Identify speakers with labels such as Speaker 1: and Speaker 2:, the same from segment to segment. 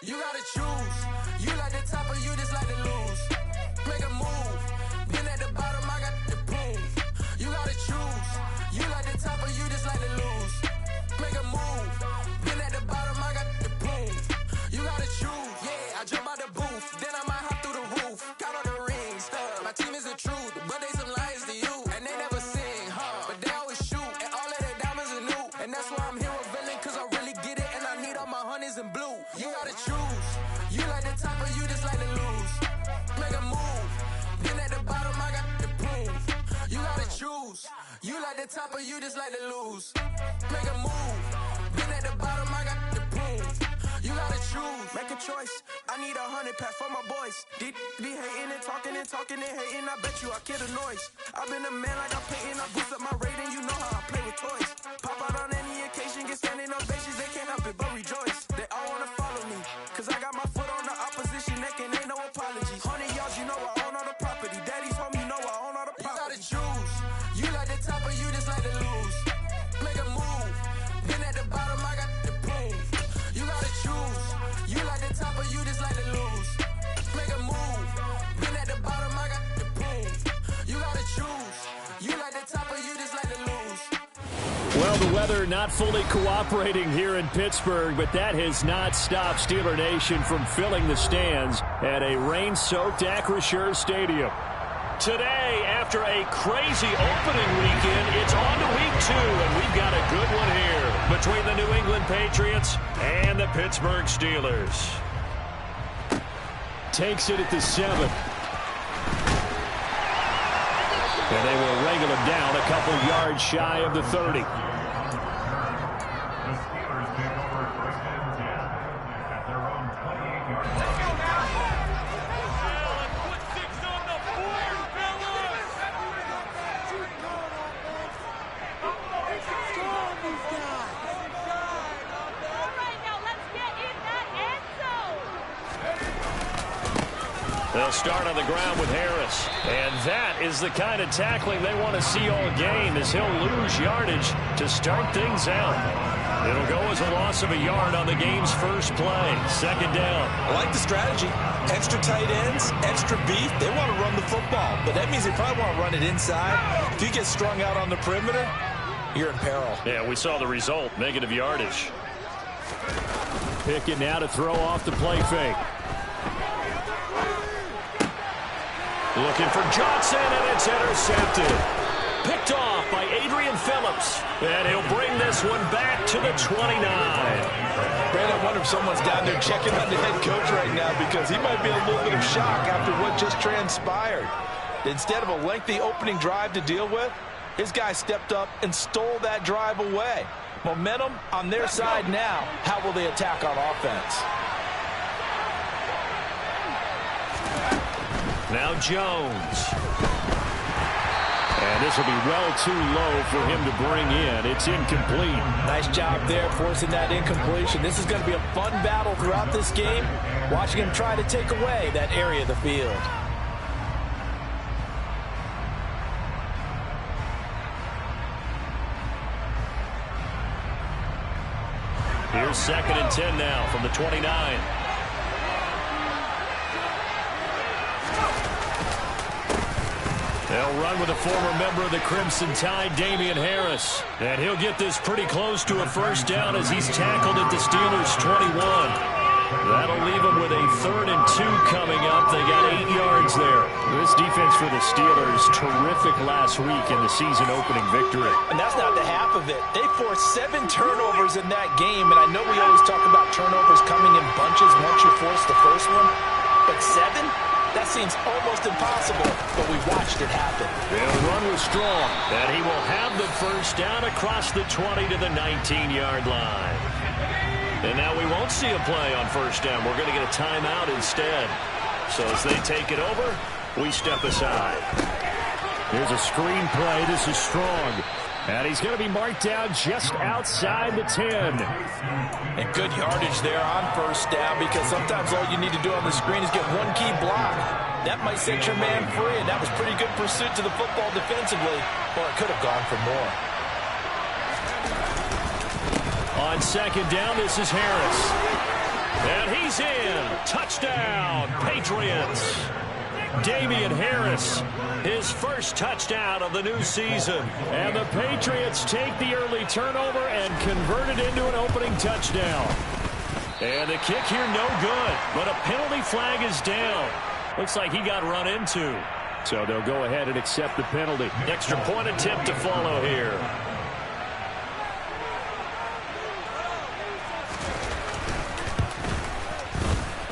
Speaker 1: You gotta choose. You like the top or you just like to lose. Make a move. Been at the bottom, I got the proof. You gotta choose. You like the top or you just like to lose. Make a move. Been at the bottom, I got the proof. You gotta choose. Yeah, I jump out the booth. Then I might hop through the roof. Count on the rings. My team is the truth, but they some liars to you. And they never sing, but they always shoot. And all of their diamonds are new. And that's why I'm here revealing, cause I really get it. And I need all my honeys in blue. You gotta choose. You like the top or you just like to lose. Make a move. Been at the bottom, I got the proof. You gotta choose. You like the top or you just like to lose. Make a move. Been at the bottom, I got the proof. You gotta choose. Make a choice. I need 100 pack for my boys. Be hating and talking and hating. I bet you I kill the noise. I've been a man like I'm painting. I boost up my rating. You know how I play with toys. Pop out on any occasion, get standing ovations. They can't help it but rejoice. They all wanna follow me, cause I got my foot on the opposition neck and ain't no apologies. 100 yards, you know I own all the property. Daddy's home, you know I own all the property. You gotta choose. You like the top or you just like to lose. Make a move. Been at the bottom, I got the proof. You gotta choose. You like the top or you just like to lose. Make a move. Been at the bottom, I got the proof. You gotta choose. You like the top or you just like to lose.
Speaker 2: Well, the weather not fully cooperating here in Pittsburgh, but that has not stopped Steeler Nation from filling the stands at a rain-soaked Acrisure Stadium. Today, after a crazy opening weekend, it's on to week 2, and we've got a good one here between the New England Patriots and the Pittsburgh Steelers. Takes it at the 7. And they will wrangle him down a couple yards shy of the 30. They'll start on the ground with Harris. And that is the kind of tackling they want to see all game, as he'll lose yardage to start things out. It'll go as a loss of a yard on the game's first play. Second down.
Speaker 3: I like the strategy. Extra tight ends, extra beef. They want to run the football, but that means they probably want to run it inside. If you get strung out on the perimeter, you're in peril.
Speaker 2: Yeah, we saw the result. Negative yardage. Pickett now to throw off the play fake. Looking for Johnson, and it's intercepted. Picked off by Adrian Phillips. And he'll bring this one back to the 29.
Speaker 3: Brad, I wonder if someone's down there checking on the head coach right now, because he might be in a little bit of shock after what just transpired. Instead of a lengthy opening drive to deal with, his guy stepped up and stole that drive away. Momentum on their side now. How will they attack on offense?
Speaker 2: Now Jones. And this will be well too low for him to bring in. It's incomplete.
Speaker 3: Nice job there forcing that incompletion. This is going to be a fun battle throughout this game. Watching him try to take away that area of the field.
Speaker 2: Here's 2nd and 10 now from the 29. They'll run with a former member of the Crimson Tide, Damian Harris. And he'll get this pretty close to a first down as he's tackled at the Steelers' 21. That'll leave them with a 3rd and 2 coming up. They got 8 yards there. This defense for the Steelers, terrific last week in the season-opening victory.
Speaker 3: And that's not the half of it. They forced 7 turnovers in that game, and I know we always talk about turnovers coming in bunches once you force the first one. But 7? That seems almost impossible, but we watched it happen.
Speaker 2: They'll run with Strong. And he will have the first down across the 20 to the 19-yard line. And now we won't see a play on first down. We're going to get a timeout instead. So as they take it over, we step aside. Here's a screen play. This is Strong. And he's going to be marked down just outside the 10.
Speaker 3: And good yardage there on first down, because sometimes all you need to do on the screen is get one key block. That might set your man free, and that was pretty good pursuit to the football defensively, or it could have gone for more.
Speaker 2: On second down, this is Harris. And he's in. Touchdown, Patriots. Damian Harris, his first touchdown of the new season. And the Patriots take the early turnover and convert it into an opening touchdown. And the kick here no good, but a penalty flag is down. Looks like he got run into. So they'll go ahead and accept the penalty. Extra point attempt to follow here.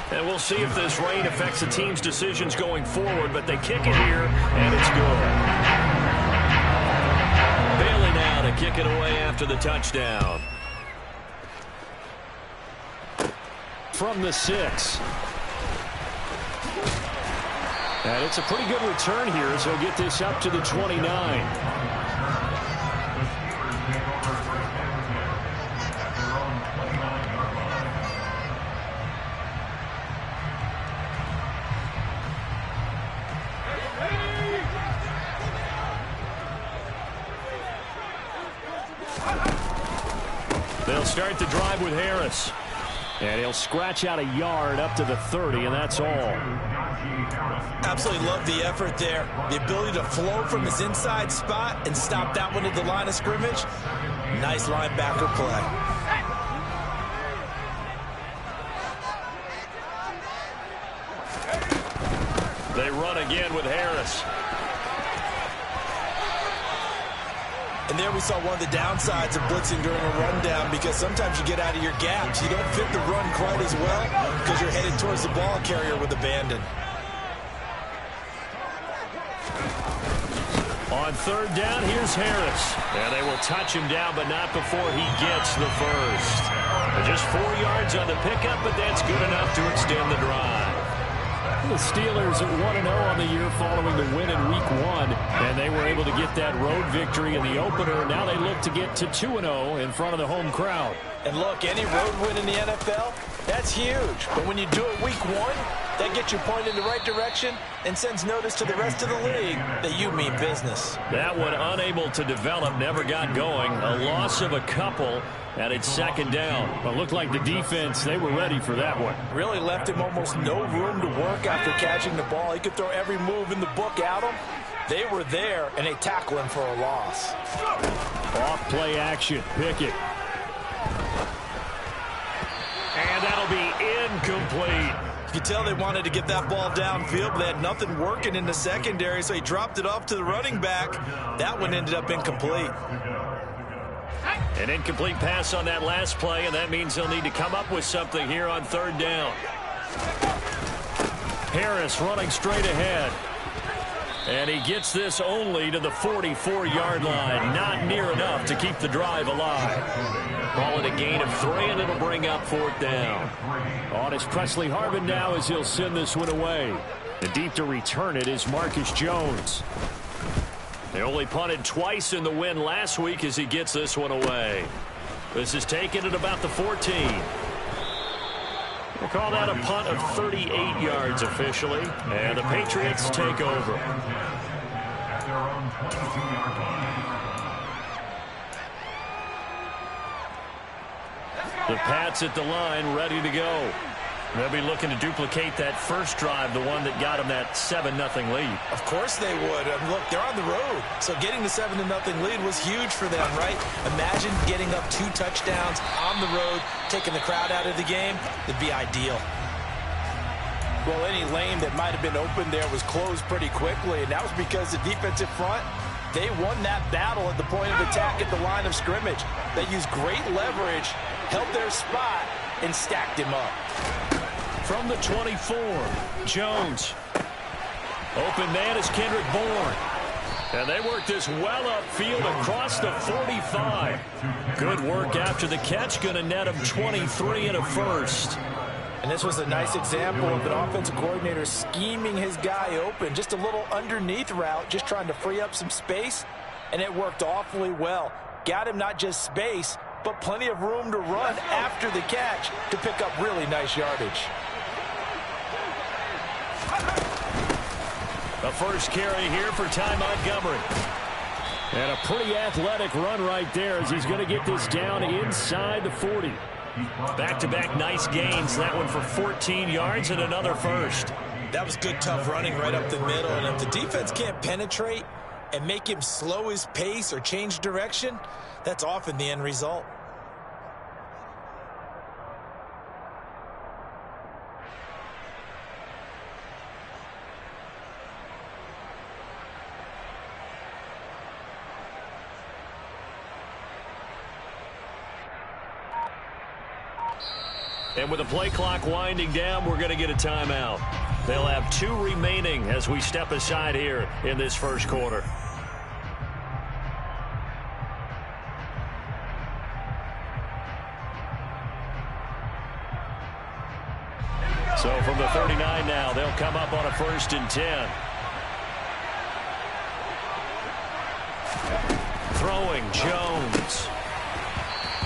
Speaker 2: And we'll see if this rain affects the team's decisions going forward, but they kick it here, and it's good. Bailey now to kick it away after the touchdown. From the 6. And it's a pretty good return here as he'll get this up to the 29. They'll start the drive with Harris. And he'll scratch out a yard up to the 30, and that's all.
Speaker 3: Absolutely love the effort there. The ability to flow from his inside spot and stop that one at the line of scrimmage. Nice linebacker play.
Speaker 2: They run again with Harris.
Speaker 3: And there we saw one of the downsides of blitzing during a rundown, because sometimes you get out of your gaps. You don't fit the run quite as well because you're headed towards the ball carrier with abandon.
Speaker 2: On third down, here's Harris. And they will touch him down, but not before he gets the first. Just 4 yards on the pickup, but that's good enough to extend the drive. The Steelers at 1-0 on the year following the win in Week 1, and they were able to get that road victory in the opener. Now they look to get to 2-0 in front of the home crowd.
Speaker 3: And look, any road win in the NFL, that's huge. But when you do it Week 1, that gets you pointed in the right direction and sends notice to the rest of the league that you mean business.
Speaker 2: That one unable to develop, never got going. A loss of a couple, and it's second down. But looked like the defense, they were ready for that one.
Speaker 3: Really left him almost no room to work after catching the ball. He could throw every move in the book at him. They were there, and they tackle him for a loss.
Speaker 2: Off play action, Pickett. And that'll be incomplete.
Speaker 3: You could tell they wanted to get that ball downfield, but they had nothing working in the secondary, so he dropped it off to the running back. That one ended up incomplete.
Speaker 2: An incomplete pass on that last play, and that means they'll need to come up with something here on third down. Harris running straight ahead. And he gets this only to the 44-yard line. Not near enough to keep the drive alive. Call it a gain of 3, and it'll bring up fourth down. On is Presley Harvin now as he'll send this one away. And deep to return it is Marcus Jones. They only punted twice in the win last week as he gets this one away. This is taken at about the 14. We'll call that a punt of 38 yards officially, and the Patriots take over. The Pats at the line, ready to go. They'll be looking to duplicate that first drive, the one that got them that 7-0 lead.
Speaker 3: Of course they would. Look, they're on the road, so getting the 7-0 lead was huge for them, right? Imagine getting up 2 touchdowns on the road, taking the crowd out of the game. It'd be ideal. Well, any lane that might have been open there was closed pretty quickly, and that was because the defensive front, they won that battle at the point of attack at the line of scrimmage. They used great leverage, held their spot, and stacked him up.
Speaker 2: From the 24, Jones. Open man is Kendrick Bourne. And they work this well upfield across the 45. Good work after the catch. Going to net him 23 and a first. And this was a nice example of an offensive coordinator scheming his guy open. Just a little underneath route, just trying to free up some space. And it worked awfully well. Got him not just space, but plenty of room to run after the catch to pick up really nice yardage. The first carry here for Ty Montgomery. And a pretty athletic run right there as he's going to get this down inside the 40. Back-to-back nice gains. That one for 14 yards and another first.
Speaker 3: That was good, tough running right up the middle. And if the defense can't penetrate and make him slow his pace or change direction, that's often the end result.
Speaker 2: And with the play clock winding down, we're going to get a timeout. They'll have 2 remaining as we step aside here in this first quarter. So from the 39 now, they'll come up on a 1st and 10. Throwing, Jones.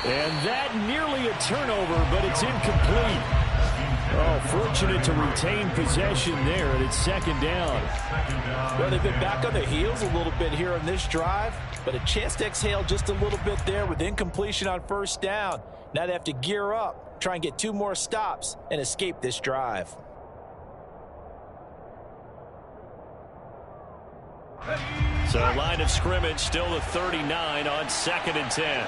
Speaker 2: And that nearly a turnover, but it's incomplete. Oh, fortunate to retain possession there, and it's 2nd down.
Speaker 3: Well, they've been back on their heels a little bit here on this drive, but a chance to exhale just a little bit there with incompletion on 1st down. Now they have to gear up, try and get 2 more stops, and escape this drive.
Speaker 2: So line of scrimmage still the 39 on 2nd and 10.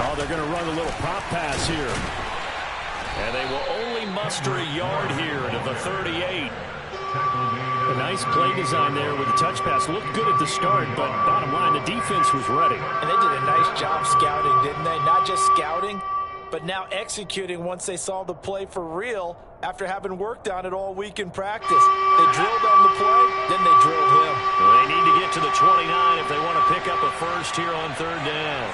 Speaker 2: Oh, they're going to run a little pop pass here. And they will only muster a yard here to the 38. A nice play design there with the touch pass. Looked good at the start, but bottom line, the defense was ready.
Speaker 3: And they did a nice job scouting, didn't they? Not just scouting, but now executing once they saw the play for real after having worked on it all week in practice. They drilled on the play, then they drilled him.
Speaker 2: They need to get to the 29 if they want to pick up a first here on 3rd down.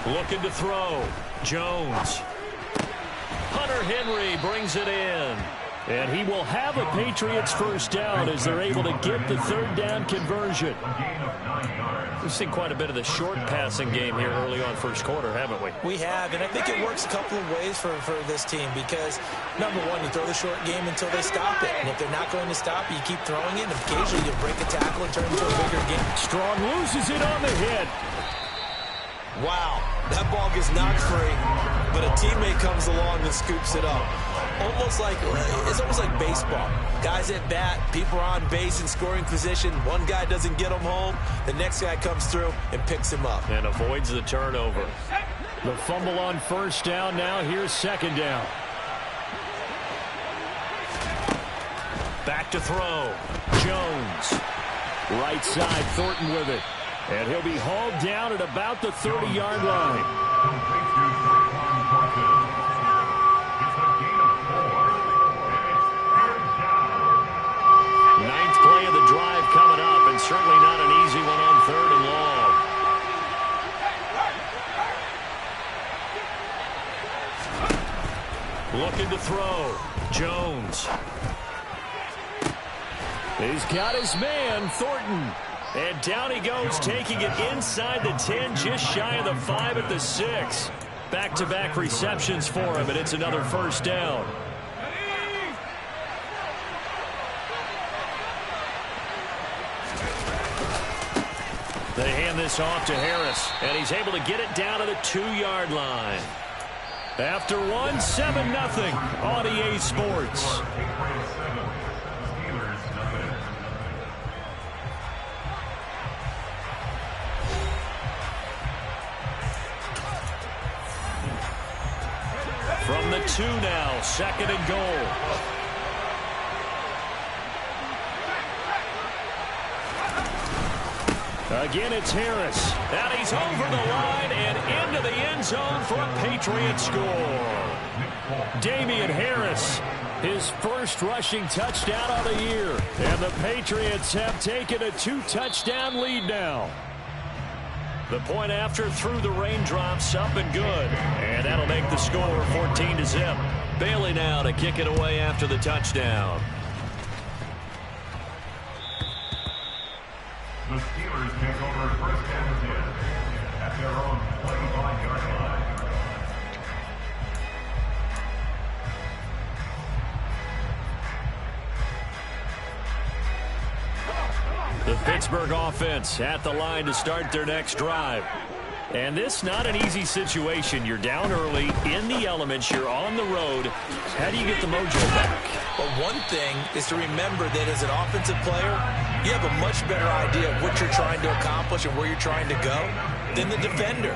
Speaker 2: Looking to throw. Jones. Hunter Henry brings it in. And he will have a Patriots first down as they're able to get the 3rd down conversion. We've seen quite a bit of the short passing game here early on 1st quarter, haven't we?
Speaker 3: We have, and I think it works a couple of ways for this team because, number one, you throw the short game until they stop it. And if they're not going to stop it, you keep throwing it, and occasionally you break a tackle and turn it into a bigger game.
Speaker 2: Strong loses it on the hit.
Speaker 3: Wow, that ball gets knocked free, but a teammate comes along and scoops it up. It's almost like baseball. Guys at bat, people are on base in scoring position. One guy doesn't get him home. The next guy comes through and picks him up.
Speaker 2: And avoids the turnover. The fumble on 1st down now. Here's 2nd down. Back to throw. Jones. Right side, Thornton with it. And he'll be hauled down at about the 30-yard line. Ninth play of the drive coming up, and certainly not an easy one on 3rd and long. Looking to throw. Jones. He's got his man, Thornton. And down he goes, taking it inside the 10, just shy of the 5 at the 6. Back-to-back receptions for him, and it's another 1st down. They hand this off to Harris, and he's able to get it down to the 2-yard line. After one, 7-0 on EA Sports. From the 2 now, 2nd and goal. Again, it's Harris. And he's over the line and into the end zone for a Patriot score. Damian Harris, his first rushing touchdown of the year. And the Patriots have taken a 2-touchdown lead now. The point after through the raindrops, up and good. And that'll make the score 14-0. Bailey now to kick it away after the touchdown.
Speaker 4: The Steelers take over 1st and 10 at their own 25-yard line.
Speaker 2: Pittsburgh offense at the line to start their next drive. And this not an easy situation. You're down early, in the elements, you're on the road. How do you get the mojo back?
Speaker 3: Well, one thing is to remember that as an offensive player, you have a much better idea of what you're trying to accomplish and where you're trying to go than the defender.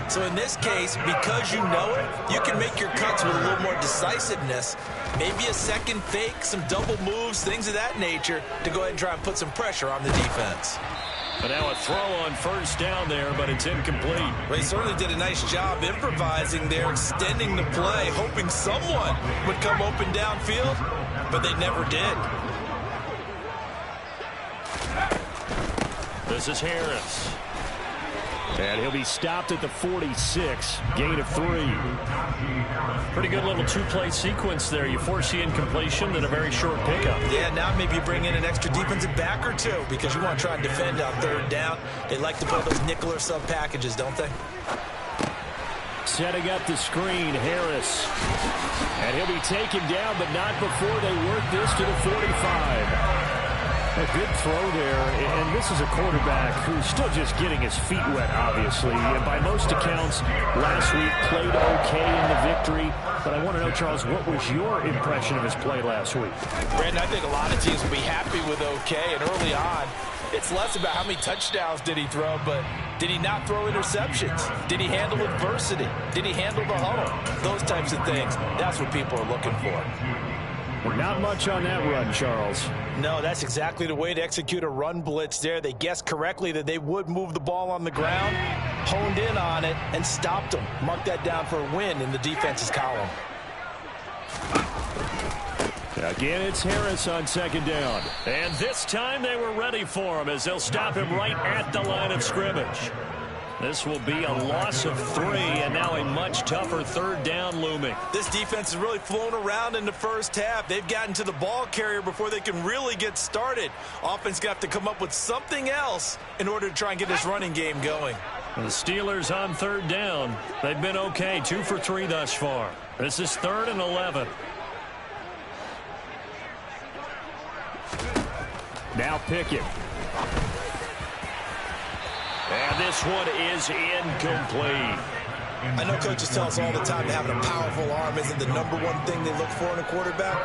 Speaker 3: So in this case, because you know it, you can make your cuts with a little more decisiveness, maybe a second fake, some double moves, things of that nature, to go ahead and try and put some pressure on the defense.
Speaker 2: But now a throw on first down there, but it's incomplete.
Speaker 3: Well, he certainly did a nice job improvising there, extending the play, hoping someone would come open downfield, but they never did.
Speaker 2: This is Harris. And he'll be stopped at the 46, gain of 3. Pretty good little two-play sequence there. You force the incompletion, then a very short pickup.
Speaker 3: Yeah, now maybe you bring in an extra defensive back or two because you want to try and defend on third down. They like to play those nickel or sub packages, don't they?
Speaker 2: Setting up the screen, Harris. And he'll be taken down, but not before they work this to the 45. A good throw there, and this is a quarterback who's still just getting his feet wet, obviously. And by most accounts, last week played okay in the victory. But I want to know, Charles, what was your impression of his play last week?
Speaker 3: Brandon, I think a lot of teams will be happy with okay, and early on, it's less about how many touchdowns did he throw, but did he not throw interceptions? Did he handle adversity? Did he handle the huddle? Those types of things. That's what people are looking for.
Speaker 2: Well, not much on that run, Charles.
Speaker 3: No, that's exactly the way to execute a run blitz there. They guessed correctly that they would move the ball on the ground, honed in on it, and stopped them. Mark that down for a win in the defense's column.
Speaker 2: Again, it's Harris on second down. And this time they were ready for him as they'll stop him right at the line of scrimmage. This will be a loss of 3, and now a much tougher third down looming.
Speaker 3: This defense has really flown around in the first half. They've gotten to the ball carrier before they can really get started. Offense got to come up with something else in order to try and get this running game going.
Speaker 2: The Steelers on third down. They've been okay, 2 for 3 thus far. This is 3rd and 11. Now Pickett. And this one is incomplete.
Speaker 3: I know coaches tell us all the time that having a powerful arm isn't the #1 thing they look for in a quarterback.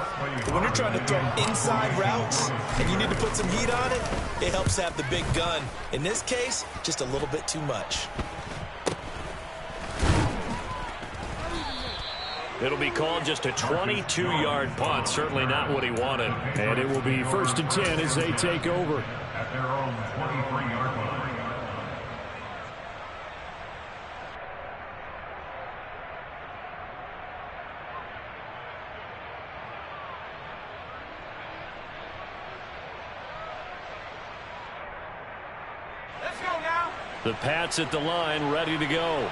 Speaker 3: But when you're trying to throw inside routes and you need to put some heat on it, it helps have the big gun. In this case, just a little bit too much.
Speaker 2: It'll be called just a 22-yard punt. Certainly not what he wanted. And it will be 1st and 10 as they take over.
Speaker 4: At their own 23-yard line.
Speaker 2: The Pats at the line, ready to go.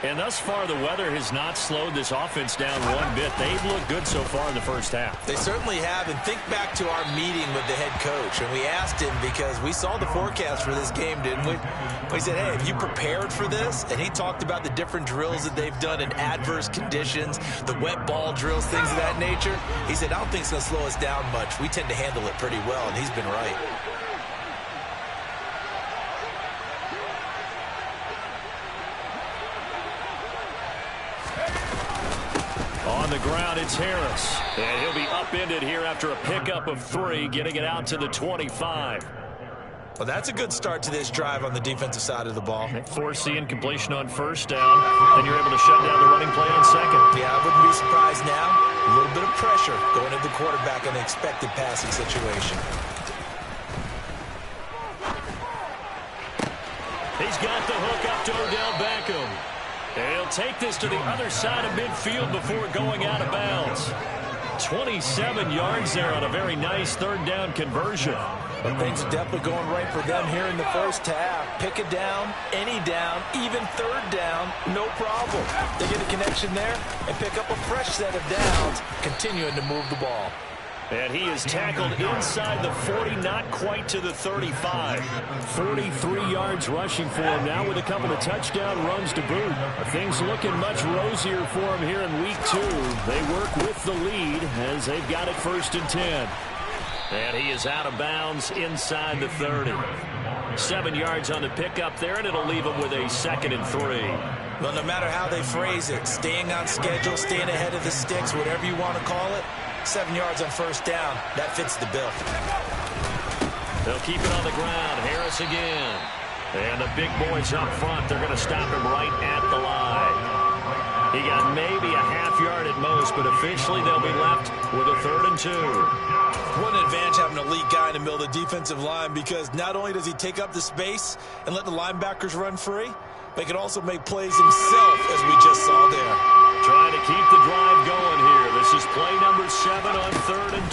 Speaker 2: And thus far, the weather has not slowed this offense down one bit. They've looked good so far in the first half.
Speaker 3: They certainly have. And think back to our meeting with the head coach. And we asked him because we saw the forecast for this game, didn't we? We said, hey, have you prepared for this? And he talked about the different drills that they've done in adverse conditions, the wet ball drills, things of that nature. He said, I don't think it's going to slow us down much. We tend to handle it pretty well, and he's been right.
Speaker 2: On the ground, it's Harris. And he'll be upended here after a pickup of 3, getting it out to the 25.
Speaker 3: Well, that's a good start to this drive on the defensive side of the ball.
Speaker 2: Force the incompletion on first down. Then you're able to shut down the running play on second.
Speaker 3: Yeah, I wouldn't be surprised now. A little bit of pressure going at the quarterback in an expected passing situation.
Speaker 2: He's got the hook up to Odell Beckham. And he'll take this to the other side of midfield before going out of bounds. 27 yards there on a very nice third down conversion.
Speaker 3: But things are definitely going right for them here in the first half. Pick a down, any down, even third down, no problem. They get a connection there and pick up a fresh set of downs, continuing to move the ball.
Speaker 2: And he is tackled inside the 40, not quite to the 35. 43 yards rushing for him now with a couple of touchdown runs to boot. Things looking much rosier for him here in week 2. They work with the lead as they've got it 1st and 10. And he is out of bounds inside the 30. 7 yards on the pickup there, and it'll leave him with a 2nd and 3.
Speaker 3: Well, no matter how they phrase it, staying on schedule, staying ahead of the sticks, whatever you want to call it, 7 yards on first down, that fits the bill.
Speaker 2: They'll keep it on the ground. Harris again. And the big boys up front, they're going to stop him right at the line. He got maybe a half yard at most, but officially they'll be left with a 3rd and 2.
Speaker 3: What an advantage having an elite guy in the middle of the defensive line, because not only does he take up the space and let the linebackers run free, but he can also make plays himself, as we just saw there.
Speaker 2: Trying to keep the drive going here. This is play number 7 on 3rd and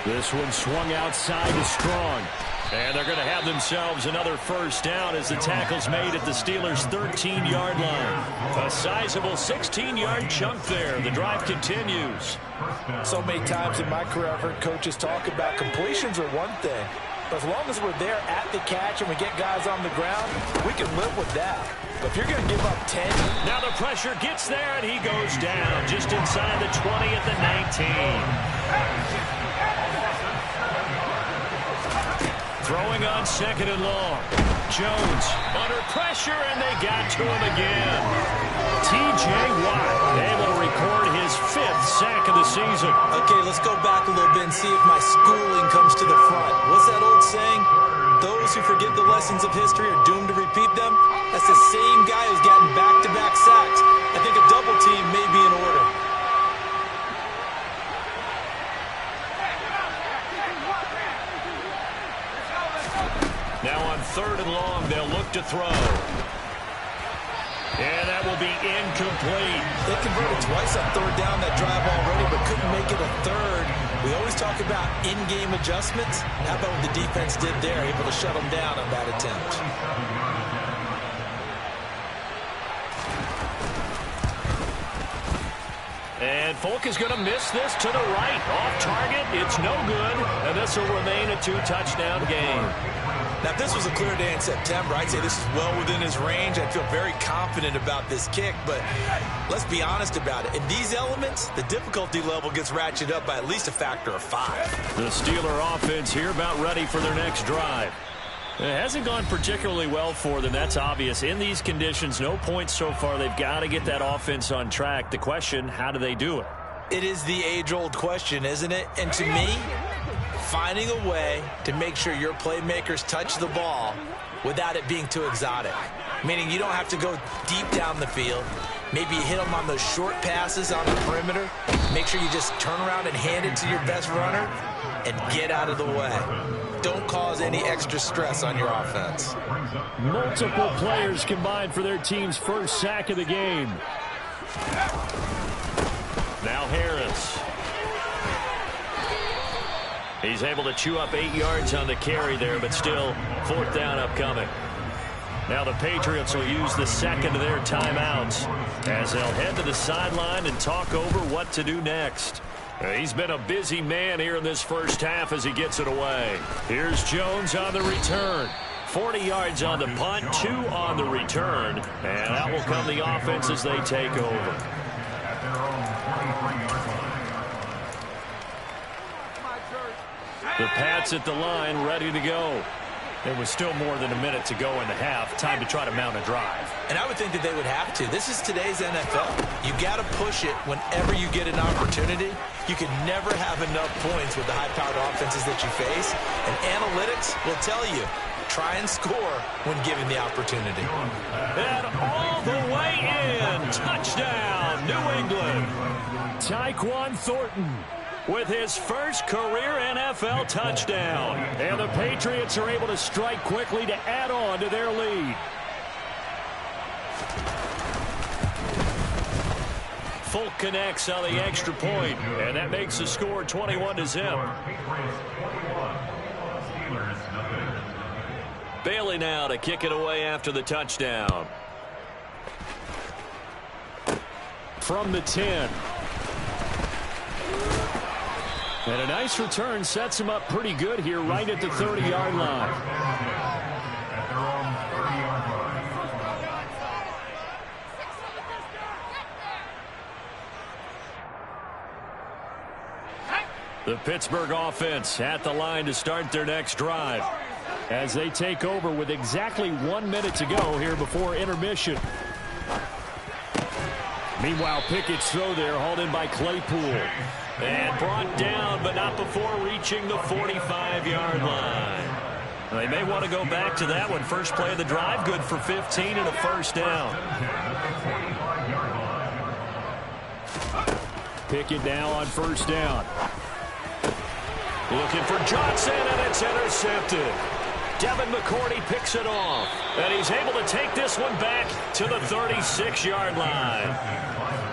Speaker 2: 2. This one swung outside to Strong. And they're going to have themselves another first down as the tackle's made at the Steelers' 13-yard line. A sizable 16-yard chunk there. The drive continues.
Speaker 3: So many times in my career I've heard coaches talk about completions are one thing, but as long as we're there at the catch and we get guys on the ground, we can live with that. But if you're going to give up 10...
Speaker 2: Now the pressure gets there, and he goes down just inside the 20 at the 19. Throwing on 2nd and long. Jones under pressure, and they got to him again. T.J. Watt able to record his 5th sack of the season.
Speaker 3: Okay, let's go back a little bit and see if my schooling comes to the front. What's that old saying? Those who forget the lessons of history are doomed to repeat them. That's the same guy who's gotten back-to-back sacks. I think a double team may be in order.
Speaker 2: Now on 3rd and long, they'll look to throw. And that will be incomplete.
Speaker 3: They converted twice on 3rd down that drive already, but couldn't make it a 3rd. We always talk about in-game adjustments. How about what the defense did there, able to shut them down on that attempt.
Speaker 2: And Folk is going to miss this to the right. Off target, it's no good. And this will remain a 2-touchdown game.
Speaker 3: Now, if this was a clear day in September, I'd say this is well within his range. I'd feel very confident about this kick, but let's be honest about it. In these elements, the difficulty level gets ratcheted up by at least a factor of 5.
Speaker 2: The Steeler offense here about ready for their next drive. It hasn't gone particularly well for them. That's obvious. In these conditions, no points so far. They've got to get that offense on track. The question, how do they do it?
Speaker 3: It is the age-old question, isn't it? And to me, finding a way to make sure your playmakers touch the ball without it being too exotic. Meaning you don't have to go deep down the field. Maybe you hit them on those short passes on the perimeter. Make sure you just turn around and hand it to your best runner and get out of the way. Don't cause any extra stress on your offense.
Speaker 2: Multiple players combined for their team's first sack of the game. Now Harris. He's able to chew up 8 yards on the carry there, but still 4th down upcoming. Now the Patriots will use the second of their timeouts as they'll head to the sideline and talk over what to do next. He's been a busy man here in this first half as he gets it away. Here's Jones on the return. 40 yards on the punt, 2 on the return. And out will come the offense as they take over. The Pats at the line, ready to go. There was still more than a minute to go in the half. Time to try to mount a drive.
Speaker 3: And I would think that they would have to. This is today's NFL. You got to push it whenever you get an opportunity. You can never have enough points with the high-powered offenses that you face. And analytics will tell you, try and score when given the opportunity.
Speaker 2: And all the way in. Touchdown, New England. Tyquan Thornton with his first career NFL touchdown. And the Patriots are able to strike quickly to add on to their lead. Folk connects on the extra point, and that makes the score 21-0. Bailey now to kick it away after the touchdown. From the 10. And a nice return sets him up pretty good here right at the 30-yard line. The Pittsburgh offense at the line to start their next drive as they take over with exactly 1 minute to go here before intermission. Meanwhile, Pickett's throw there hauled in by Claypool. And brought down, but not before reaching the 45-yard line. They may want to go back to that one. First play of the drive, good for 15 and a first down. Pickett now on first down. Looking for Johnson, and it's intercepted. Devin McCourty picks it off, and he's able to take this one back to the 36-yard line.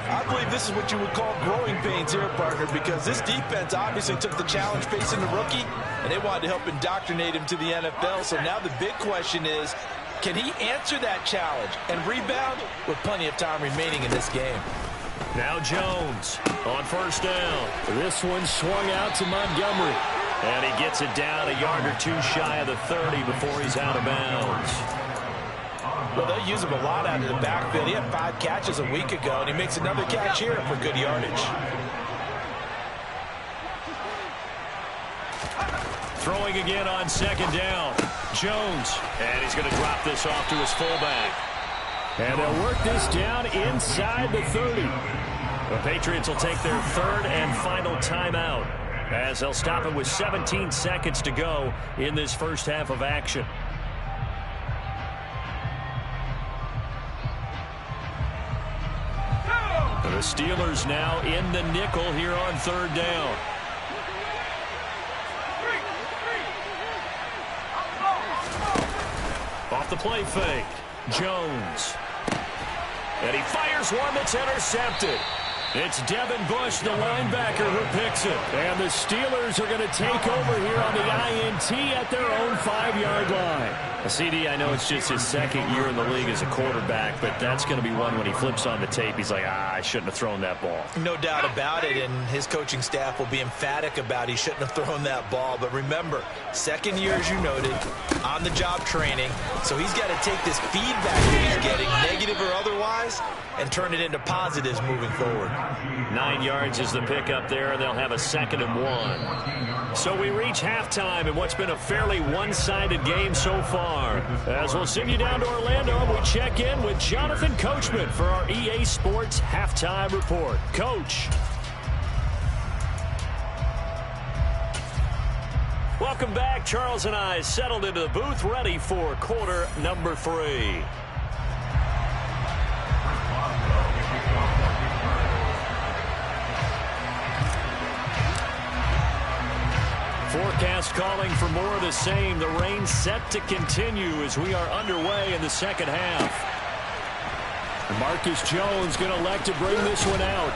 Speaker 3: I believe this is what you would call growing pains here, partner, because this defense obviously took the challenge facing the rookie, and they wanted to help indoctrinate him to the NFL. So now the big question is, can he answer that challenge and rebound with plenty of time remaining in this game?
Speaker 2: Now Jones on first down. This one swung out to Montgomery. And he gets it down a yard or two shy of the 30 before he's out of bounds.
Speaker 3: Well, they'll use him a lot out of the backfield. He had 5 catches a week ago, and he makes another catch here for good yardage.
Speaker 2: Throwing again on second down. Jones. And he's going to drop this off to his fullback. And they'll work this down inside the 30. The Patriots will take their third and final timeout, as they'll stop it with 17 seconds to go in this first half of action. The Steelers now in the nickel here on third down. Off the play fake, Jones. And he fires one that's intercepted. It's Devin Bush, the linebacker, who picks it. And the Steelers are going to take over here on the INT at their own 5-yard line. CD, I know it's just his second year in the league as a quarterback, but that's going to be one when he flips on the tape. He's like, I shouldn't have thrown that ball.
Speaker 3: No doubt about it, and his coaching staff will be emphatic about he shouldn't have thrown that ball. But remember, second year, as you noted, on-the-job training, so he's got to take this feedback that he's getting, negative or otherwise, and turn it into positives moving forward.
Speaker 2: 9 yards is the pickup there, and they'll have a 2nd and 1. So we reach halftime in what's been a fairly one-sided game so far. As we'll send you down to Orlando, and we check in with Jonathan Coachman for our EA Sports Halftime Report. Coach. Welcome back. Charles and I settled into the booth, ready for quarter number 3. Forecast calling for more of the same. The rain set to continue as we are underway in the second half. Marcus Jones going to elect to bring this one out.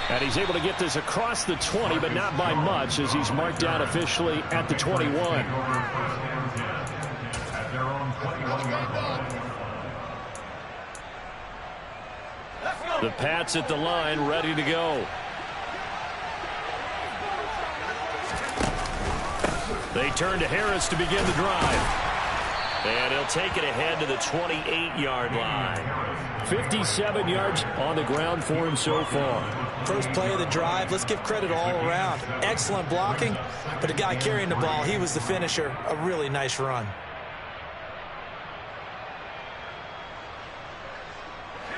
Speaker 2: And he's able to get this across the 20, but not by much, as he's marked down officially at the 21. The Pats at the line, ready to go. They turn to Harris to begin the drive. And he'll take it ahead to the 28-yard line. 57 yards on the ground for him so far.
Speaker 3: First play of the drive, let's give credit all around. Excellent blocking, but the guy carrying the ball, he was the finisher. A really nice run.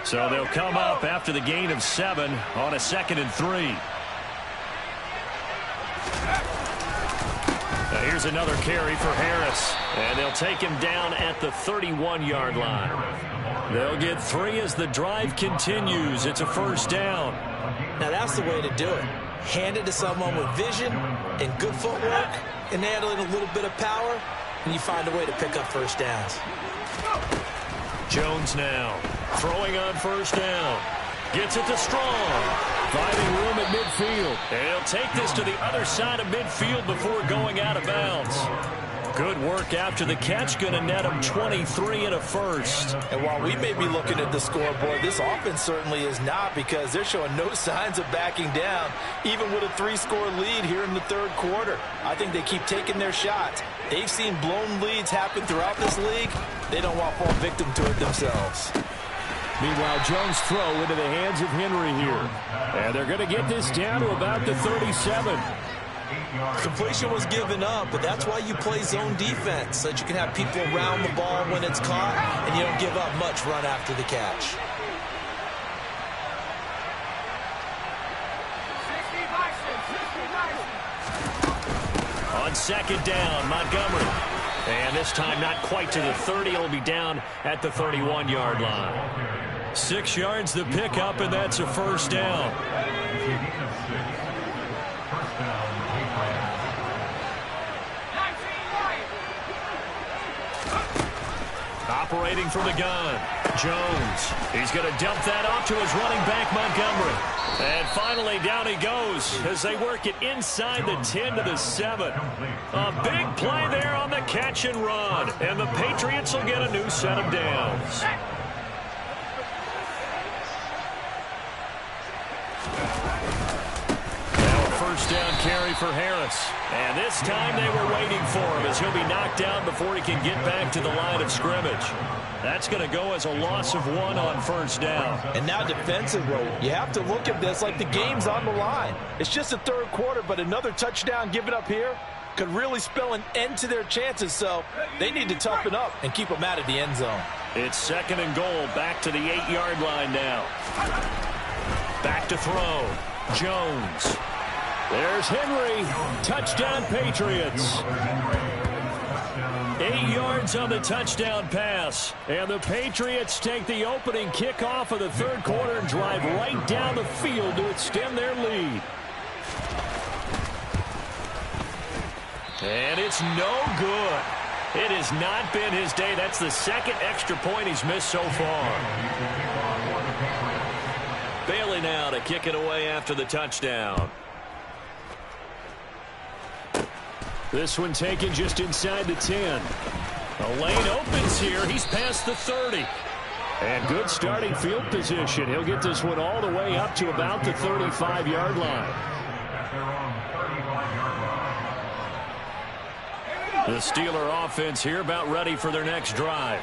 Speaker 2: So they'll come up after the gain of 7 on a 2nd and 3. Here's another carry for Harris, and they'll take him down at the 31-yard line. They'll get 3 as the drive continues. It's a first down.
Speaker 3: Now that's the way to do it. Hand it to someone with vision and good footwork, and add in a little bit of power, and you find a way to pick up first downs.
Speaker 2: Jones now throwing on first down. Gets it to Strong. Finding room at midfield. And he'll take this to the other side of midfield before going out of bounds. Good work after the catch. Going to net him 23 and a first.
Speaker 3: And while we may be looking at the scoreboard, this offense certainly is not, because they're showing no signs of backing down, even with a 3-score lead here in the third quarter. I think they keep taking their shots. They've seen blown leads happen throughout this league. They don't want to fall victim to it themselves.
Speaker 2: Meanwhile, Jones' throw into the hands of Henry here. And they're going to get this down to about the 37.
Speaker 3: Completion was given up, but that's why you play zone defense, so that you can have people around the ball when it's caught, and you don't give up much run after the catch.
Speaker 2: On second down, Montgomery. And this time not quite to the 30. It'll be down at the 31-yard line. 6 yards the pickup, and that's a first down. Operating from the gun, Jones. He's going to dump that off to his running back, Montgomery. And finally, down he goes as they work it inside the 10 to the 7. A big play there on the catch and run. And the Patriots will get a new set of downs. First down carry for Harris. And this time they were waiting for him as he'll be knocked down before he can get back to the line of scrimmage. That's going to go as a loss of 1 on first down.
Speaker 3: And now defensively, you have to look at this like the game's on the line. It's just the third quarter, but another touchdown given up here could really spell an end to their chances. So they need to toughen up and keep them out of the end zone.
Speaker 2: It's second and goal, back to the 8-yard line now. Back to throw. Jones. There's Henry. Touchdown, Patriots. 8 yards on the touchdown pass. And the Patriots take the opening kickoff of the third quarter and drive right down the field to extend their lead. And it's no good. It has not been his day. That's the second extra point he's missed so far. Bailey now to kick it away after the touchdown. This one taken just inside the 10. A lane opens here. He's past the 30. And good starting field position. He'll get this one all the way up to about the 35-yard line. The Steeler offense here about ready for their next drive.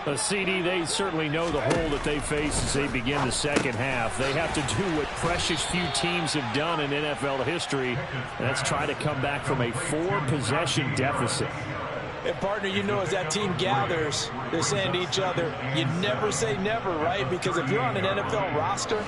Speaker 2: A CD, they certainly know the hole that they face as they begin the second half. They have to do what precious few teams have done in NFL history, and that's try to come back from a 4-possession deficit.
Speaker 3: And, partner, you know, as that team gathers, they're saying to each other, you never say never, right? Because if you're on an NFL roster,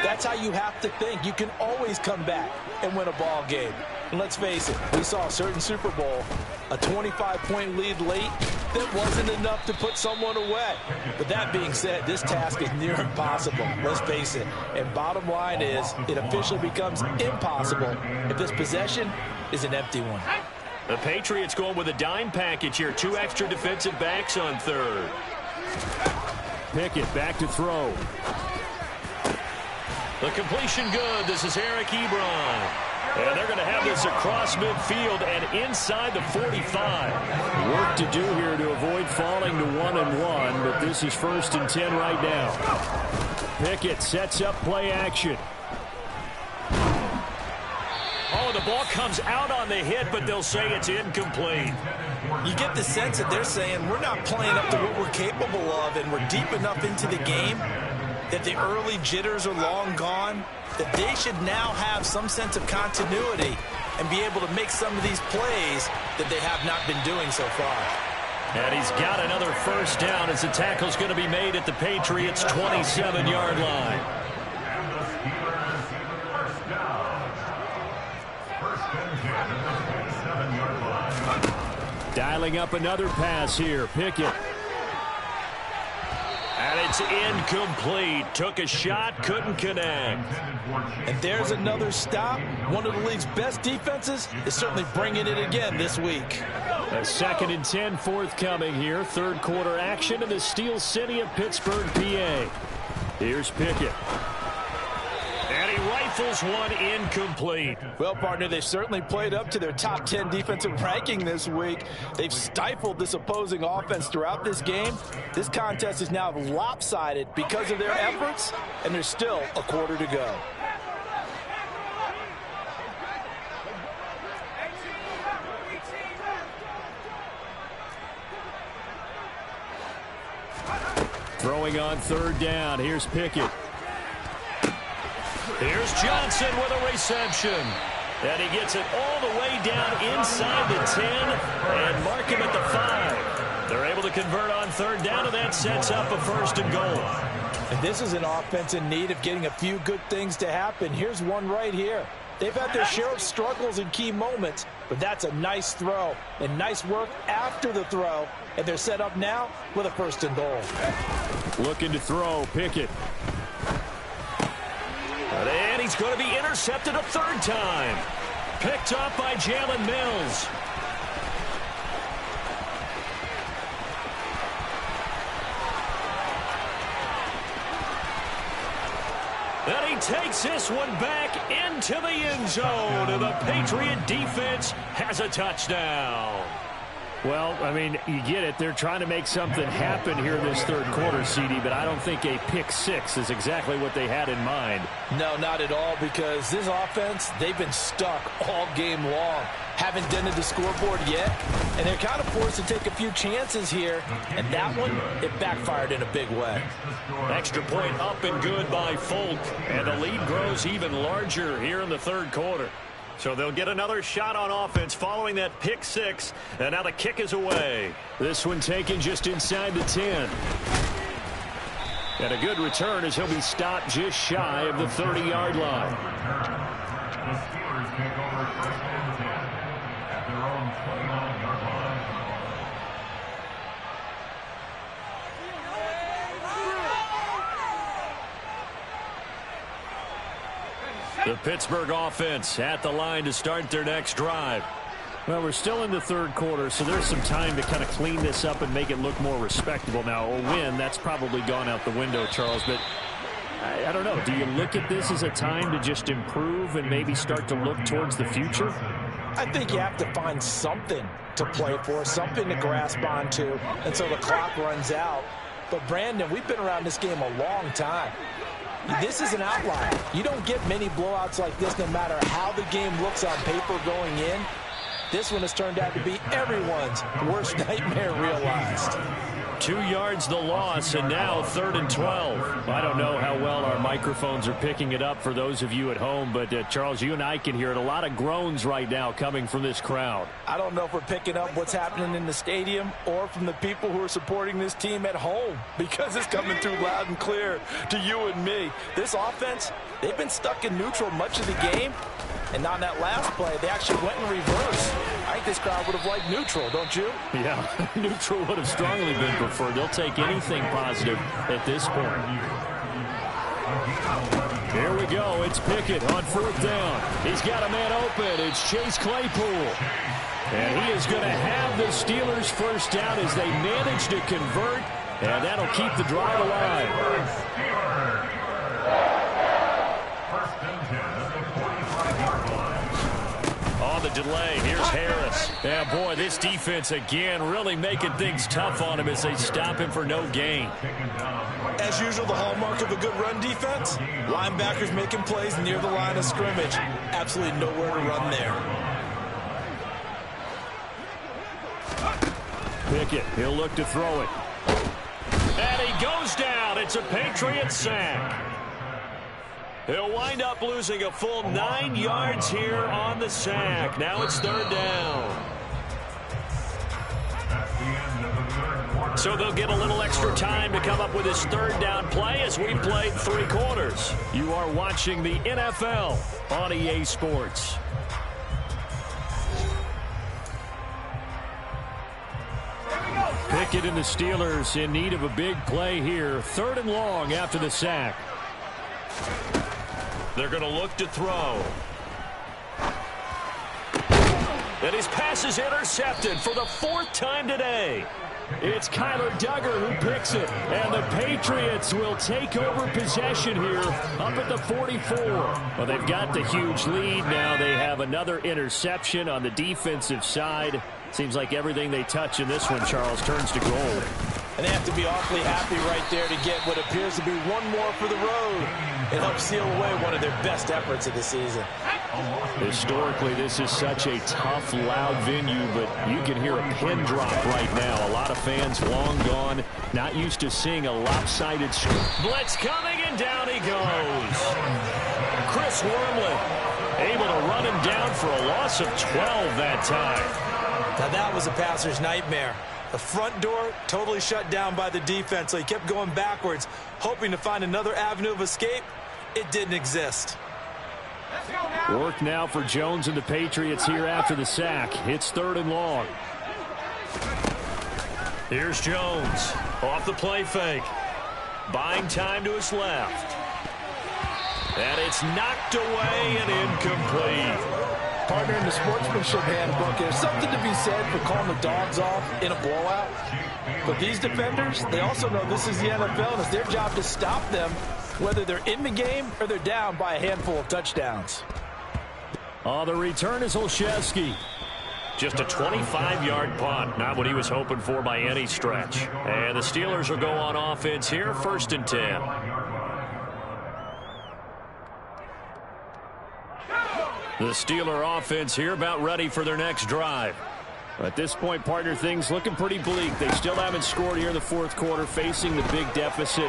Speaker 3: that's how you have to think. You can always come back and win a ball game. And let's face it, we saw a certain Super Bowl, a 25-point lead late that wasn't enough to put someone away. But that being said, this task is near impossible. Let's face it. And bottom line is, it officially becomes impossible if this possession is an empty one.
Speaker 2: The Patriots going with a dime package here. 2 extra defensive backs on third. Pickett back to throw. The completion good. This is Eric Ebron. And they're going to have this across midfield and inside the 45. Work to do here to avoid falling to 1-1, but this is 1st and 10 right now. Pickett sets up play action. Oh, the ball comes out on the hit, but they'll say it's incomplete.
Speaker 3: You get the sense that they're saying we're not playing up to what we're capable of, and we're deep enough into the game that the early jitters are long gone, that they should now have some sense of continuity and be able to make some of these plays that they have not been doing so far.
Speaker 2: And he's got another first down as the tackle's going to be made at the Patriots' 27-yard line. Dialing up another pass here. Pickett. And it's incomplete. Took a shot, couldn't connect.
Speaker 3: And there's another stop. One of the league's best defenses is certainly bringing it again this week.
Speaker 2: A 2nd and 10 forthcoming here. Third quarter action in the Steel City of Pittsburgh, PA. Here's Pickett. And he rifles one incomplete.
Speaker 3: Well, partner, they've certainly played up to their top 10 defensive ranking this week. They've stifled this opposing offense throughout this game. This contest is now lopsided because of their efforts, and there's still a quarter to go.
Speaker 2: Throwing on third down. Here's Pickett. Here's Johnson with a reception. And he gets it all the way down inside the 10 and mark him at the 5. They're able to convert on third down, and that sets up a 1st and goal.
Speaker 3: And this is an offense in need of getting a few good things to happen. Here's one right here. They've had their share of struggles in key moments, but that's a nice throw and nice work after the throw. And they're set up now with a 1st and goal.
Speaker 2: Looking to throw, Pickett. And he's going to be intercepted a 3rd time. Picked up by Jalen Mills. And he takes this one back into the end zone. And the Patriot defense has a touchdown. Well, I mean, you get it. They're trying to make something happen here in this 3rd quarter, CD, but I don't think a pick 6 is exactly what they had in mind.
Speaker 3: No, not at all, because this offense, they've been stuck all game long. Haven't dented the scoreboard yet, and they're kind of forced to take a few chances here, and that one, it backfired in a big way.
Speaker 2: Extra point up and good by Folk, and the lead grows even larger here in the 3rd quarter. So they'll get another shot on offense following that pick 6, and now the kick is away. This one taken just inside the 10. And a good return as he'll be stopped just shy of the 30-yard line.
Speaker 4: The Steelers take over 1st and 10 at their own 29-yard line.
Speaker 2: The Pittsburgh offense at the line to start their next drive. Well, we're still in the 3rd quarter, so there's some time to kind of clean this up and make it look more respectable. Now, a win, that's probably gone out the window, Charles, but I don't know. Do you look at this as a time to just improve and maybe start to look towards the future?
Speaker 3: I think you have to find something to play for, something to grasp onto until the clock runs out. But, Brandon, we've been around this game a long time. This is an outlier. You don't get many blowouts like this no matter how the game looks on paper going in. This one has turned out to be everyone's worst nightmare realized.
Speaker 2: 2 yards the loss, and now 3rd and 12. I don't know how well our microphones are picking it up for those of you at home, but Charles, you and I can hear it. A lot of groans right now coming from this crowd.
Speaker 3: I don't know if we're picking up what's happening in the stadium or from the people who are supporting this team at home, because it's coming through loud and clear to you and me. This offense, they've been stuck in neutral much of the game, and on that last play, they actually went in reverse. I think this crowd would have liked neutral, don't you?
Speaker 2: Yeah, neutral would have strongly been preferred. They'll take anything positive at this point. Here we go. It's Pickett on 4th down. He's got a man open. It's Chase Claypool. And he is going to have the Steelers 1st down as they manage to convert, and that'll keep the drive alive. On the delay, here's Harris. Yeah, boy, this defense again really making things tough on him as they stop him for no gain.
Speaker 3: As usual, the hallmark of a good run defense, linebackers making plays near the line of scrimmage. Absolutely nowhere to run there.
Speaker 2: Pickett, he'll look to throw it. And he goes down. It's a Patriot sack. He'll wind up losing a full 9 yards here on the sack. Now it's 3rd down. So they'll get a little extra time to come up with his 3rd down play as we've played 3 quarters. You are watching the NFL on EA Sports. Pickett and the Steelers in need of a big play here. 3rd and long after the sack. They're going to look to throw. And his pass is intercepted for the 4th time today. It's Kyler Duggar who picks it. And the Patriots will take over possession here up at the 44. Well, they've got the huge lead now. They have another interception on the defensive side. Seems like everything they touch in this one, Charles, turns to gold.
Speaker 3: And they have to be awfully happy right there to get what appears to be one more for the road. It helps seal away one of their best efforts of the season.
Speaker 2: Historically, this is such a tough, loud venue, but you can hear a pin drop right now. A lot of fans long gone, not used to seeing a lopsided blitz coming, and down he goes. Chris Wormley able to run him down for a loss of 12 that time.
Speaker 3: Now that was a passer's nightmare. The front door totally shut down by the defense, so he kept going backwards, hoping to find another avenue of escape. It didn't exist.
Speaker 2: Work now for Jones and the Patriots here after the sack. It's 3rd and long. Here's Jones off the play fake. Buying time to his left. And it's knocked away and incomplete.
Speaker 3: Partner, in the sportsmanship handbook, there's something to be said for calling the dogs off in a blowout. But these defenders, they also know this is the NFL, and it's their job to stop them, whether they're in the game or they're down by a handful of touchdowns.
Speaker 2: The return is Olszewski. Just a 25-yard punt, not what he was hoping for by any stretch. And the Steelers will go on offense here, 1st and 10. The Steeler offense here about ready for their next drive. At this point, partner, things looking pretty bleak. They still haven't scored here in the 4th quarter, facing the big deficit.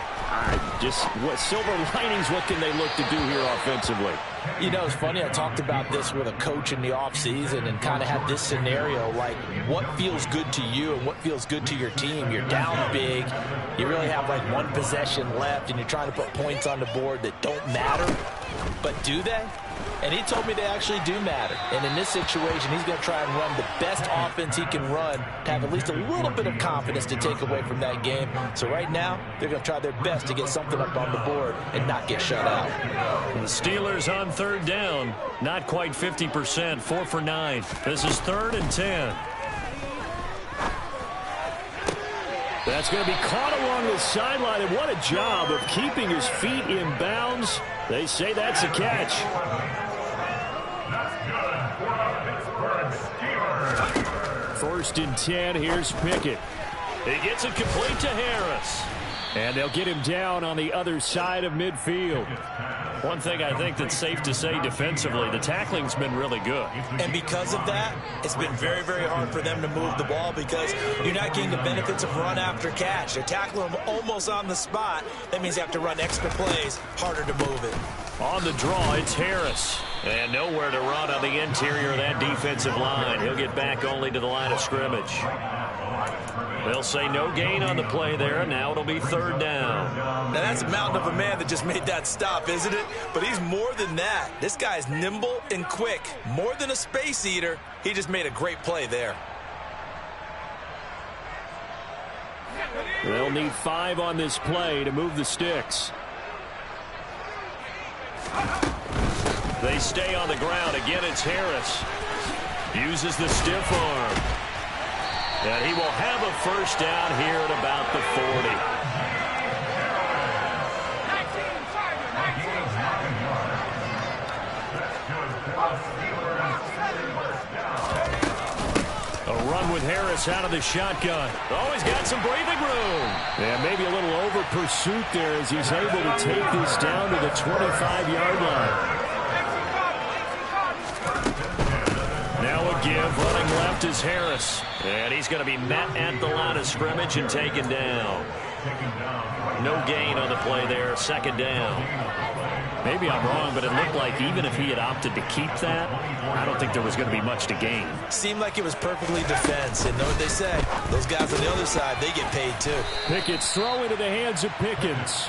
Speaker 2: What silver linings, what can they look to do here offensively?
Speaker 5: You know, it's funny, I talked about this with a coach in the offseason and kind of had this scenario, like what feels good to you and what feels good to your team. You're down big, you really have like 1 possession left, and you're trying to put points on the board that don't matter. But do they? And he told me they actually do matter. And in this situation, he's going to try and run the best offense he can run to have at least a little bit of confidence to take away from that game. So right now, they're going to try their best to get something up on the board and not get shut out.
Speaker 2: The Steelers on 3rd down. Not quite 50%, 4 for 9. This is 3rd and 10. That's going to be caught along the sideline, and what a job of keeping his feet in bounds. They say that's a catch.
Speaker 4: That's good for the Pittsburgh Steelers.
Speaker 2: 1st and 10, here's Pickett. He gets it complete to Harris. And they'll get him down on the other side of midfield. One thing I think that's safe to say defensively, the tackling's been really good.
Speaker 3: And because of that, it's been very, very hard for them to move the ball because you're not getting the benefits of run after catch. They're tackling them almost on the spot. That means you have to run extra plays, harder to move it.
Speaker 2: On the draw, it's Harris. And nowhere to run on the interior of that defensive line. He'll get back only to the line of scrimmage. They'll say no gain on the play there, and now it'll be 3rd down.
Speaker 3: Now that's a mountain of a man that just made that stop, isn't it? But he's more than that. This guy's nimble and quick. More than a space eater, he just made a great play there.
Speaker 2: They'll need 5 on this play to move the sticks. They stay on the ground. Again, it's Harris. Uses the stiff arm. And he will have a 1st down here at about the 40. A run with Harris out of the shotgun. Oh, he's got some breathing room. And maybe a little over pursuit there as he's able to take this down to the 25-yard line. Now a give, running left is Harris. And he's going to be met at the line of scrimmage and taken down. No gain on the play there, 2nd down. Maybe I'm wrong, but it looked like even if he had opted to keep that, I don't think there was going to be much to gain.
Speaker 3: Seemed like it was perfectly defense. And know what they say, those guys on the other side, they get paid too.
Speaker 2: Pickett's throw into the hands of Pickens.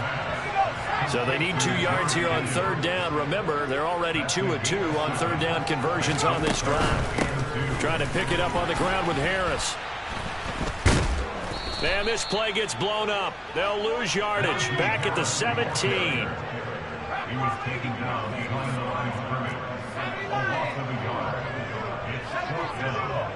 Speaker 2: So they need 2 yards here on 3rd down. Remember, they're already 2 of 2 on 3rd down conversions on this drive. Trying to pick it up on the ground with Harris. And this play gets blown up. They'll lose yardage. Back at the 17.
Speaker 4: He was taken down behind the line of scrimmage. A loss of a yard. It's 4th down.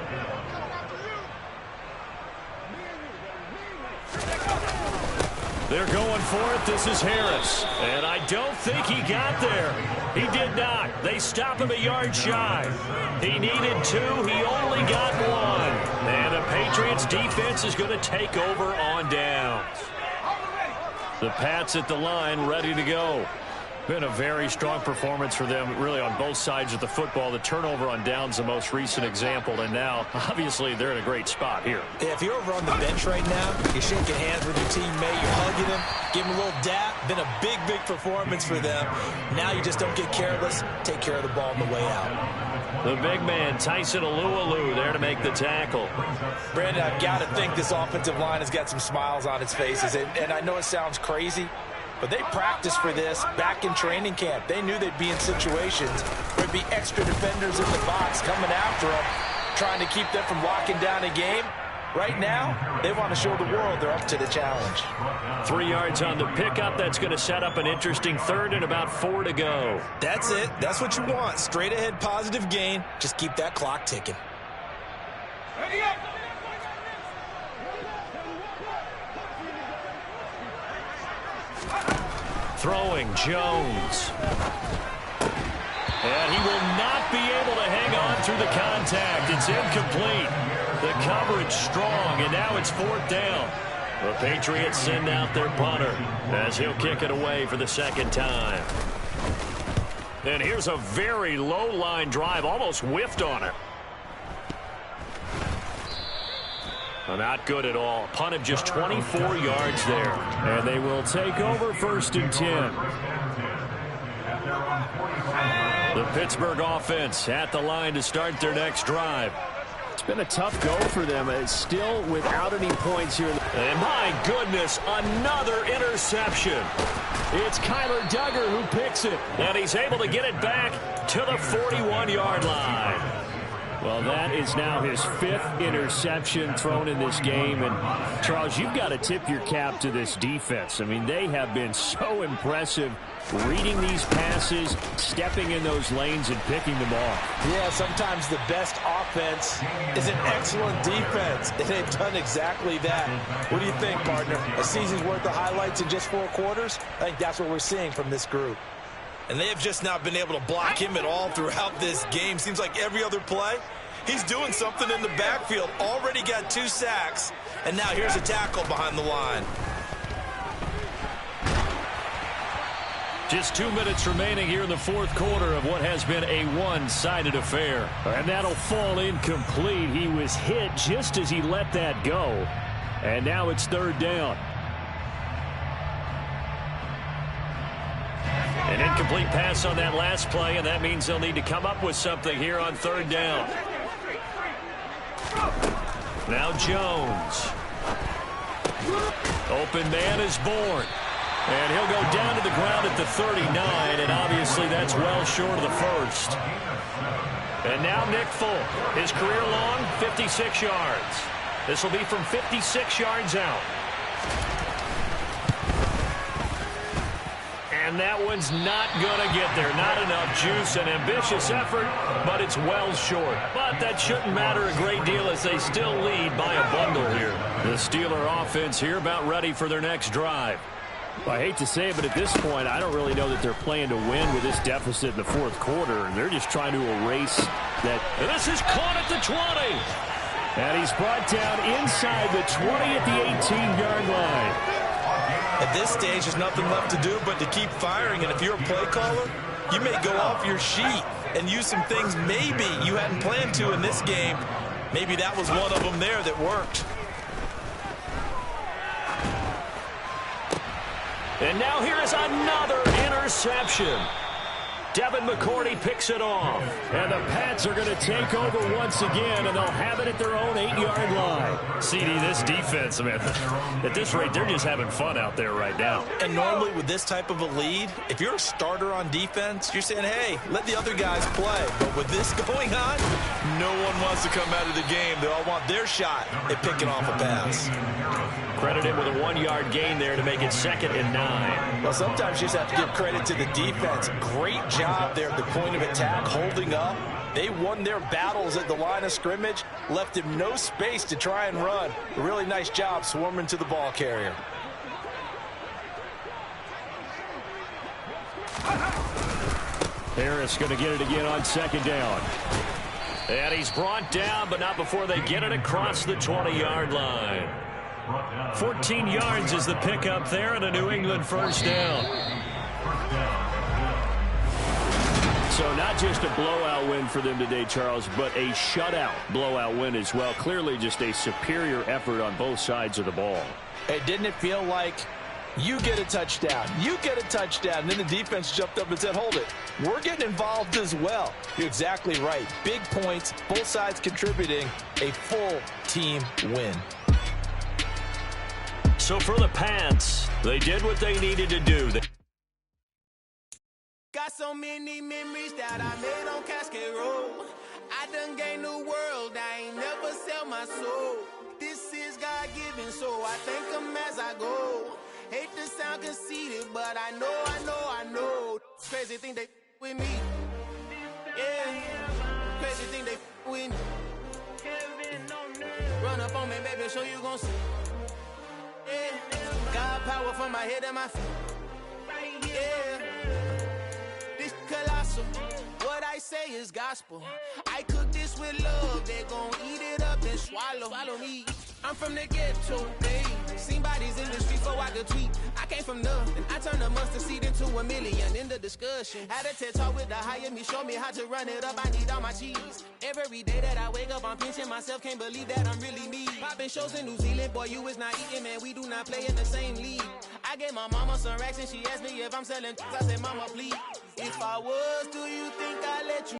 Speaker 2: They're going for it. This is Harris. And I don't think he got there. He did not. They stop him a yard shy. He needed 2. He only got 1. And the Patriots defense is going to take over on downs. The Pats at the line ready to go. Been a very strong performance for them, really, on both sides of the football. The turnover on downs, the most recent example, and now, obviously, they're in a great spot here.
Speaker 5: Yeah, if you're over on the bench right now, you're shaking hands with your teammate, you're hugging him, give him a little dap. Been a big, big performance for them. Now you just don't get careless. Take care of the ball on the way out.
Speaker 2: The big man, Tyson Alualu, there to make the tackle.
Speaker 5: Brandon, I've got to think this offensive line has got some smiles on its faces, and I know it sounds crazy, but they practiced for this back in training camp. They knew they'd be in situations where there'd be extra defenders in the box coming after them, trying to keep them from locking down a game. Right now, they want to show the world they're up to the challenge.
Speaker 2: 3 yards on the pickup. That's going to set up an interesting third and about 4 to go.
Speaker 5: That's it. That's what you want. Straight ahead positive gain. Just keep that clock ticking.
Speaker 2: Throwing Jones. And he will not be able to hang on through the contact. It's incomplete. The coverage strong, and now it's 4th down. The Patriots send out their punter as he'll kick it away for the second time. And here's a very low line drive, almost whiffed on it. Not good at all. Punt of just 24 yards there. And they will take over 1st and 10. The Pittsburgh offense at the line to start their next drive. It's been a tough go for them. It's still without any points here. And my goodness, another interception. It's Kyler Duggar who picks it. And he's able to get it back to the 41-yard line. Well, that is now his 5th interception thrown in this game. And, Charles, you've got to tip your cap to this defense. I mean, they have been so impressive reading these passes, stepping in those lanes, and picking them off.
Speaker 5: Yeah, sometimes the best offense is an excellent defense, and they've done exactly that. What do you think, partner? A season's worth of highlights in just 4 quarters? I think that's what we're seeing from this group.
Speaker 3: And they have just not been able to block him at all throughout this game. Seems like every other play, he's doing something in the backfield. Already got 2 sacks, and now here's a tackle behind the line.
Speaker 2: Just 2 minutes remaining here in the 4th quarter of what has been a one-sided affair. And that'll fall incomplete. He was hit just as he let that go. And now it's 3rd down. An incomplete pass on that last play, and that means they'll need to come up with something here on 3rd down. Now Jones. Open man is born. And he'll go down to the ground at the 39, and obviously that's well short of the 1st. And now Nick Folk, his career long, 56 yards. This will be from 56 yards out. And that one's not going to get there. Not enough juice. An ambitious effort, but it's well short. But that shouldn't matter a great deal as they still lead by a bundle here. The Steeler offense here about ready for their next drive. Well, I hate to say it, but at this point, I don't really know that they're playing to win with this deficit in the 4th quarter. And they're just trying to erase that. And this is caught at the 20. And he's brought down inside the 20 at the 18-yard line.
Speaker 3: At this stage, there's nothing left to do but to keep firing. And if you're a play caller, you may go off your sheet and use some things maybe you hadn't planned to in this game. Maybe that was one of them there that worked.
Speaker 2: And now here is another interception. Devin McCourty picks it off. And the Pats are going to take over once again, and they'll have it at their own 8-yard line. CD, this defense, man, at this rate, they're just having fun out there right now.
Speaker 3: And normally with this type of a lead, if you're a starter on defense, you're saying, hey, let the other guys play. But with this going on, no one wants to come out of the game. They all want their shot at picking off a pass.
Speaker 2: Credited with a 1-yard gain there to make it 2nd and 9.
Speaker 5: Well, sometimes you just have to give credit to the defense. Great job there at the point of attack, holding up. They won their battles at the line of scrimmage, left him no space to try and run. A really nice job swarming to the ball carrier.
Speaker 2: Harris going to get it again on 2nd down. And he's brought down, but not before they get it across the 20-yard line. 14 yards is the pickup there, and a New England 1st down. So not just a blowout win for them today, Charles, but a shutout blowout win as well. Clearly just a superior effort on both sides of the ball.
Speaker 5: Hey, didn't it feel like you get a touchdown, you get a touchdown, and then the defense jumped up and said, hold it, we're getting involved as well. You're exactly right. Big points, both sides contributing, a full team win.
Speaker 2: So for the Pats, they did what they needed to do.
Speaker 1: Got so many memories that I made on Cascade Road. I done gained the world, I ain't never sell my soul. This is God-given, so I thank him as I go. Hate to sound conceited, but I know. Crazy thing they with me. Yeah, crazy thing they with me. Run up on me, baby, show you gon' see. Yeah, God power from my head and my feet. Yeah, this colossal. What I say is gospel. I cook this with love. They gon' eat it up and swallow me. I'm from the ghetto, babe. Seen bodies in the street before I could tweet. I came from nothing. I turned a mustard seed into a million. In the discussion, had a TED talk with the higher me. Show me how to run it up. I need all my cheese. Every day that I wake up, I'm pinching myself. Can't believe that I'm really me. Popping shows in New Zealand, boy, you is not eating, man. We do not play in the same league. I gave my mama some racks and she asked me if I'm selling. I said, mama, please. If I was, do you think I let you?